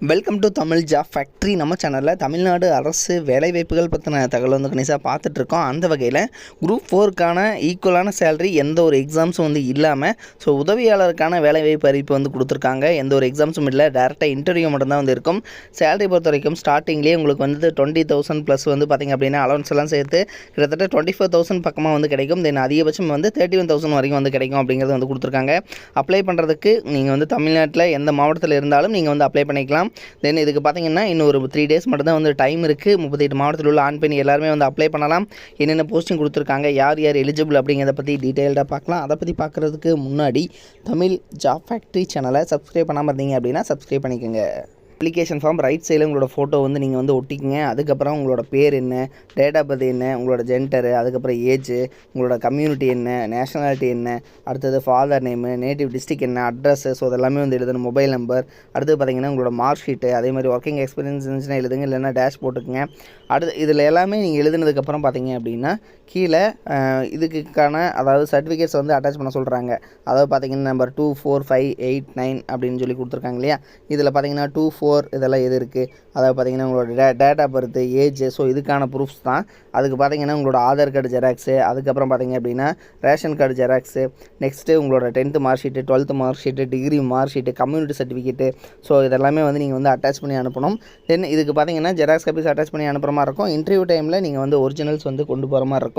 Welcome to Tamil job factory. நம்ம சேனலில் தமிழ்நாடு அரசு வேலைவாய்ப்புகள் பற்றின தகவல் வந்து கணிசாக பார்த்துட்ருக்கோம். அந்த வகையில் குரூப் 4க்கான ஈக்குவலான சேலரி எந்த ஒரு எக்ஸாம்ஸும் வந்து இல்லாமல் உதவியாளருக்கான வேலைவாய்ப்பு அறிவிப்பு வந்து கொடுத்துருக்காங்க. எந்த ஒரு எக்ஸாம்ஸும் இல்லை, டேரெக்டாக இன்டர்வியூ மட்டும்தான் வந்து இருக்கும். சேலரி பொறுத்த வரைக்கும் ஸ்டார்டிங்லேயே உங்களுக்கு வந்து 20,000 ப்ளஸ் வந்து பார்த்திங்க அப்படின்னா அலவன்ஸ் எல்லாம் சேர்த்து கிட்டத்தட்ட 24,000 பக்கமாக வந்து கிடைக்கும். தென் அதிகபட்சம் வந்து 31,000 வரைக்கும் வந்து கிடைக்கும் அப்படிங்கிறது வந்து கொடுத்துருக்காங்க. அப்ளை பண்ணுறதுக்கு நீங்கள் வந்து தமிழ்நாட்டில் எந்த மாவட்டத்தில் இருந்தாலும் நீங்கள் வந்து அப்ளை பண்ணிக்கலாம். தென் இதுக்கு பார்த்தீங்கன்னா இன்னும் ஒரு 3 days மட்டும் தான் வந்து டைம் இருக்குது. 38 மாவட்டத்தில் உள்ள ஆண் பெண் எல்லாருமே வந்து அப்ளை பண்ணலாம். என்னென்ன போஸ்டிங் கொடுத்துருக்காங்க, யார் யார் எலிஜிபிள் அப்படிங்கிறத பற்றி டீட்டெயில்டாக பார்க்கலாம். அதை பற்றி பார்க்குறதுக்கு முன்னாடி தமிழ் ஜாப் ஃபேக்ட்ரி சேனலை சப்ஸ்கிரைப் பண்ணாமல் இருந்தீங்க அப்படின்னா சப்ஸ்கிரைப் பண்ணிக்கோங்க. அப்ளிகேஷன் ஃபார்ம் ரைட் சைடில் உங்களோட ஃபோட்டோ வந்து நீங்கள் வந்து ஒட்டிக்கிங்க. அதுக்கப்புறம் உங்களோட பேர் என்ன, டேட் ஆஃப் பர்த் என்ன, உங்களோட ஜெண்டரு, அதுக்கப்புறம் ஏஜ், உங்களோட கம்யூனிட்டி என்ன, நேஷனாலிட்டி என்ன, அடுத்தது ஃபாதர் நேமு, நேட்டிவ் டிஸ்ட்ரிக் என்ன, அட்ரஸ்ஸு, ஸோ அதெல்லாமே வந்து எழுதணும். மொபைல் நம்பர், அடுத்து பார்த்தீங்கன்னா உங்களோட மார்க் ஷீட்டு, அதே மாதிரி ஒர்க்கிங் எக்ஸ்பீரியன்ஸ் இருந்துச்சுன்னா எழுதுங்க, இல்லைன்னா டேஷ் போட்டுக்குங்க. அடுத்து இதில் எல்லாமே நீங்கள் எழுதுனதுக்கப்புறம் பார்த்தீங்க அப்படின்னா கீழே இதுக்கான அதாவது சர்டிஃபிகேட்ஸ் வந்து அட்டாச் பண்ண சொல்கிறாங்க. அதாவது பார்த்தீங்கன்னா நம்பர் 2, 4, 5, 8, 9 அப்படின்னு சொல்லி கொடுத்துருக்காங்க இல்லையா. இதில் பார்த்தீங்கன்னா 2, 4 இதெல்லாம் எது இருக்குது, அதாவது பார்த்தீங்கன்னா உங்களோட date of birth, age, so இதுக்கான ப்ரூஃப்ஸ் தான். அதுக்கு பார்த்தீங்கன்னா உங்களோட ஆதார் கார்டு ஜெராக்ஸு, அதுக்கப்புறம் பார்த்தீங்க அப்படின்னா ரேஷன் கார்டு ஜெராக்ஸு, நெக்ஸ்ட்டு உங்களோட 10th mark sheet, 12th mark sheet, degree mark sheet, community certificate, so இதெல்லாமே வந்து நீங்கள் வந்து அட்டாச் பண்ணி அனுப்பணும். தென் இதுக்கு பார்த்தீங்கன்னா ஜெராக்ஸ் காப்பீஸ் அட்டாச் பண்ணி அனுப்புகிற மாதிரி இருக்கும். இன்டர்வியூ டைமில் நீங்கள் வந்து ஒரிஜினல்ஸ் வந்து கொண்டு போகிற மாதிரி இருக்கும்.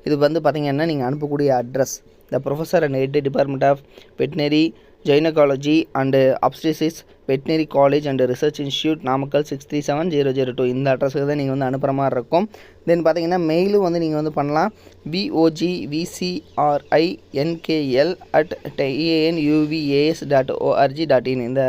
இது வந்து பார்த்தீங்கன்னா நீங்கள் அனுப்பக்கூடிய address the professor and head department of veterinary gynaecology and obstetrics veterinary college and research institute, Namakkal 637002 இந்த அட்ரஸுக்கு தான் நீங்கள் வந்து அனுப்புகிற மாதிரி இருக்கும். தென் பார்த்தீங்கன்னா மெயிலும் வந்து நீங்கள் வந்து பண்ணலாம். bogvcrinkl@tanuvas.org.in இந்த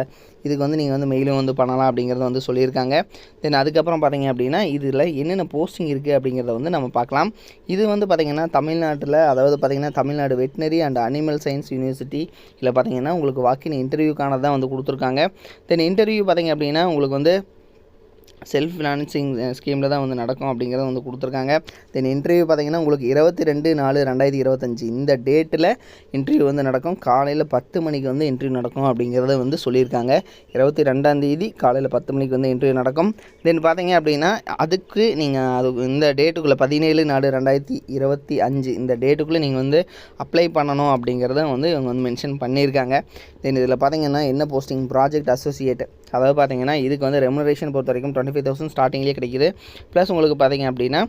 இதுக்கு வந்து நீங்கள் வந்து மெயிலும் வந்து பண்ணலாம் அப்படிங்கிறத வந்து சொல்லியிருக்காங்க. தென் அதுக்கப்புறம் பார்த்தீங்க அப்படின்னா இதில் என்னென்ன போஸ்டிங் இருக்குது அப்படிங்கிறத வந்து நம்ம பார்க்கலாம். இது வந்து பார்த்திங்கன்னா தமிழ்நாட்டில், அதாவது பார்த்திங்கன்னா Tamil Nadu veterinary and animal science university இல்லை பார்த்திங்கன்னா உங்களுக்கு வாக்கின் இன்டர்வியூக்கானது தான் வந்து கொடுத்துருக்காங்க. தென் இன்டர்வியூ பார்த்திங்க அப்படின்னா உங்களுக்கு வந்து செல்ஃப் ஃபினான்சிங் ஸ்கீமில் தான் வந்து நடக்கும் அப்படிங்கிறத வந்து கொடுத்துருக்காங்க. தென் இன்டர்வியூ பார்த்திங்கன்னா உங்களுக்கு 22/4/2025 இந்த டேட்டில் இன்டர்வியூ வந்து நடக்கும். காலையில் 10 மணிக்கு வந்து இன்டர்வியூ நடக்கும் அப்படிங்கிறத வந்து சொல்லியிருக்காங்க. 22ஆம் தேதி காலையில் 10 மணிக்கு வந்து இன்டர்வியூ நடக்கும். தென் பார்த்தீங்க அப்படின்னா அதுக்கு நீங்கள் அது இந்த டேட்டுக்குள்ளே 17/4/2025 இந்த டேட்டுக்குள்ளே நீங்கள் வந்து அப்ளை பண்ணணும் அப்படிங்கிறத வந்து இவங்க வந்து மென்ஷன் பண்ணியிருக்காங்க. தென் இதில் பார்த்தீங்கன்னா என்ன போஸ்டிங், ப்ராஜெக்ட் அசோசியேட், அதாவது பார்த்தீங்கன்னா இதுக்கு வந்து ரெமுனரேஷன் பொறுத்த வரைக்கும் 25,000 ஸ்டார்டிங்லேயே கிடைக்கிது. ப்ளஸ் உங்களுக்கு பார்த்தீங்க அப்படின்னா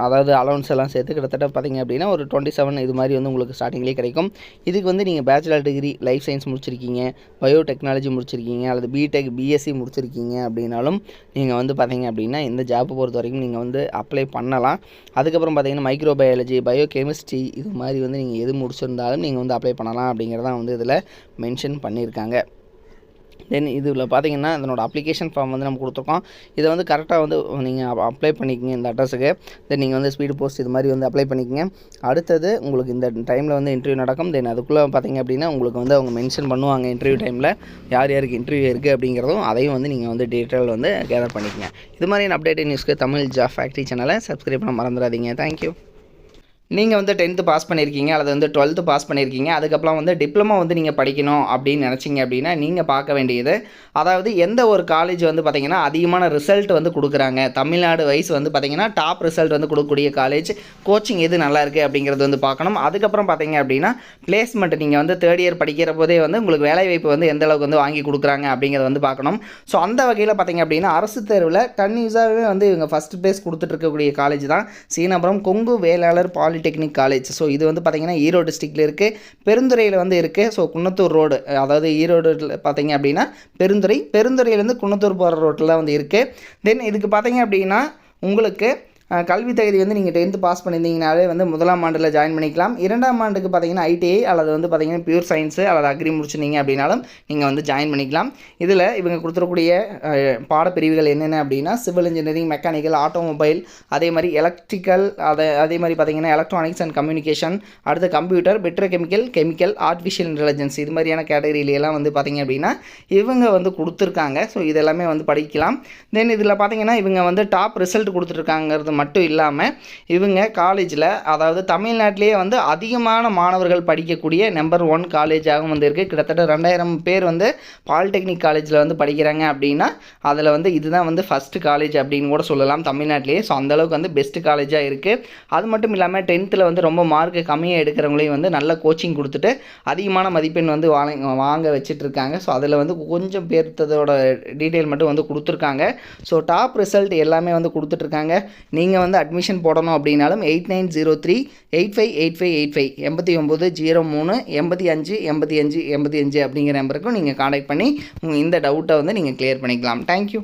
அதாவது அலவன்ஸ் எல்லாம் சேர்த்து கிட்டத்தட்ட பார்த்தீங்க அப்படின்னா ஒரு 27 இது மாதிரி வந்து உங்களுக்கு ஸ்டார்டிங்லேயே கிடைக்கும். இதுக்கு வந்து நீங்கள் பேச்சுலர் டிகிரி லைஃப் சயின்ஸ் முடிச்சிருக்கீங்க, பயோடெக்னாலஜி முடிச்சிருக்கீங்க, அல்லது பிடெக் பிஎஸ்சி முடிச்சிருக்கீங்க அப்படின்னாலும் நீங்கள் வந்து பார்த்தீங்க அப்படின்னா இந்த ஜாப்பை பொறுத்த வரைக்கும் நீங்கள் வந்து அப்ளை பண்ணலாம். அதுக்கப்புறம் பார்த்தீங்கன்னா மைக்ரோபயாலஜி, பயோ கெமிஸ்ட்ரி இது மாதிரி வந்து நீங்கள் எது முடிச்சிருந்தாலும் நீங்கள் வந்து அப்ளை பண்ணலாம் அப்படிங்கிறதான் வந்து இதில் மென்ஷன் பண்ணியிருக்காங்க. தென் இதில் பார்த்தீங்கன்னா இதனோட அப்ளிகேஷன் ஃபார்ம் வந்து நம்ம கொடுத்துருக்கோம். இதை வந்து கரெக்டாக வந்து நீங்கள் அப்ளை பண்ணிக்கோங்க இந்த அட்ரஸுக்கு. தென் நீங்கள் வந்து ஸ்பீடு போஸ்ட் இது மாதிரி வந்து அப்ளை பண்ணிக்கோங்க. அடுத்தது உங்களுக்கு இந்த டைமில் வந்து இன்டர்வியூ நடக்கும். தென் அதுக்குள்ளே பார்த்தீங்க அப்படின்னா உங்களுக்கு வந்து அவங்க மென்ஷன் பண்ணுவாங்க இன்டர்வியூ டைமில் யார் யாருக்கு இன்டர்வியூ இருக்குது அப்படிங்கிறதும் அதையும் வந்து நீங்கள் வந்து டீட்டெயில் வந்து கேதர் பண்ணிக்கோங்க. இது மாதிரியான அப்டேட் நியூஸ்க்கு தமிழ் ஜாப் ஃபேக்ட்ரி சேனலை சப்ஸ்கிரைப் பண்ண மறந்துடாதீங்க. தேங்க்யூ. நீங்கள் வந்து 10th பாஸ் பண்ணியிருக்கீங்க அல்லது வந்து 12th பாஸ் பண்ணியிருக்கீங்க, அதுக்கப்புறம் வந்து டிப்ளமோ வந்து நீங்கள் படிக்கணும் அப்படின்னு நினச்சிங்க அப்படின்னா நீங்கள் பார்க்க வேண்டியது, அதாவது எந்த ஒரு காலேஜ் வந்து பார்த்திங்கன்னா அதிகமான ரிசல்ட் வந்து கொடுக்குறாங்க, தமிழ்நாடு வைஸ் வந்து பார்த்திங்கன்னா டாப் ரிசல்ட் வந்து கொடுக்கக்கூடிய காலேஜ், கோச்சிங் எது நல்லா இருக்குது அப்படிங்கிறது வந்து பார்க்கணும். அதுக்கப்புறம் பார்த்திங்க அப்படின்னா பிளேஸ்மெண்ட் நீங்கள் வந்து 3rd இயர் படிக்கிற போதே வந்து உங்களுக்கு வேலைவாய்ப்பு வந்து எந்த அளவுக்கு வந்து வாங்கி கொடுக்குறாங்க அப்படிங்கிறத வந்து பார்க்கணும். ஸோ அந்த வகையில் பார்த்திங்க அப்படின்னா அரசு தேர்வில் கன்யூஸாகவே வந்து இவங்க ஃபஸ்ட் ப்ளேஸ் கொடுத்துட்ருக்கக்கூடிய காலேஜ் தான் Seenapuram Kongu Vellalar technique college. So இது வந்து பார்த்திங்கன்னா ஈரோடு டிஸ்ட்ரிக்டில் இருக்குது, பெருந்துறையில் வந்து இருக்குது. ஸோ குன்னத்தூர் ரோடு, அதாவது ஈரோடு பார்த்திங்க அப்படின்னா பெருந்துறையிலேருந்து குன்னத்தூர் போகிற ரோட்டில் வந்து இருக்குது. தென் இதுக்கு பார்த்திங்க அப்படின்னா உங்களுக்கு கல்வி தகுதி வந்து நீங்கள் 10th பாஸ் பண்ணியிருந்தீங்கனாலே வந்து 1ஆம் ஆண்டில் ஜாயின் பண்ணிக்கலாம். 2ஆம் ஆண்டுக்கு பார்த்தீங்கன்னா ஐடிஐ அல்லது வந்து பார்த்தீங்கன்னா பியூர் சயின்ஸு அல்லது அக்ரி முடிச்சிருந்தீங்க அப்படின்னாலும் நீங்கள் வந்து ஜாயின் பண்ணிக்கலாம். இதில் இவங்க கொடுத்துருக்கூடிய பாடப்பிரிவுகள் என்னென்ன அப்படின்னா சிவில் இன்ஜினியரிங், மெக்கானிக்கல், ஆட்டோமொபைல், அதே மாதிரி எலக்ட்ரிக்கல், அதே மாதிரி பார்த்தீங்கன்னா எலக்ட்ரானிக்ஸ் அண்ட் கம்யூனிகேஷன், அடுத்து கம்ப்யூட்டர், பெட்ரோகெமிக்கல், ஆர்டிஃபிஷியல் இன்டெலிஜென்ஸ் இது மாதிரியான கேட்டகரியிலெல்லாம் வந்து பார்த்திங்க அப்படின்னா இவங்க வந்து கொடுத்துருக்காங்க. ஸோ இதெல்லாமே வந்து படிக்கலாம். தென் இதில் பார்த்தீங்கன்னா இவங்க வந்து டாப் ரிசல்ட் கொடுத்துருக்காங்கிறது மட்டும் இல்லாமல் இவங்க காலேஜில் அதாவது தமிழ்நாட்டிலேயே வந்து அதிகமான மாணவர்கள் படிக்கக்கூடிய நம்பர் 1 காலேஜாகவும் வந்து இருக்குது. கிட்டத்தட்ட 2000 பேர் வந்து பாலிடெக்னிக் காலேஜில் வந்து படிக்கிறாங்க அப்படின்னா அதில் வந்து இதுதான் வந்து ஃபஸ்ட்டு காலேஜ் அப்படின்னு கூட சொல்லலாம் தமிழ்நாட்டிலேயே. ஸோ அந்தளவுக்கு வந்து பெஸ்ட்டு காலேஜாக இருக்குது. அது மட்டும் இல்லாமல் 10th வந்து ரொம்ப மார்க்கு கம்மியாக எடுக்கிறவங்களையும் வந்து நல்ல கோச்சிங் கொடுத்துட்டு அதிகமான மதிப்பெண் வந்து வாங்க வச்சிட்ருக்காங்க. ஸோ அதில் வந்து கொஞ்சம் பேர்த்ததோட டீட்டெயில் மட்டும் வந்து கொடுத்துருக்காங்க. ஸோ டாப் ரிசல்ட் எல்லாமே வந்து கொடுத்துட்ருக்காங்க. நீங்கள் வந்து அட்மிஷன் போடணும் அப்படின்னாலும் 8903-858585 8903-858585 அப்படிங்கிற நம்பருக்கும் நீங்கள் காண்டாக்ட் பண்ணி இந்த டவுட்டை வந்து நீங்கள் கிளியர் பண்ணிக்கலாம். தேங்க்யூ.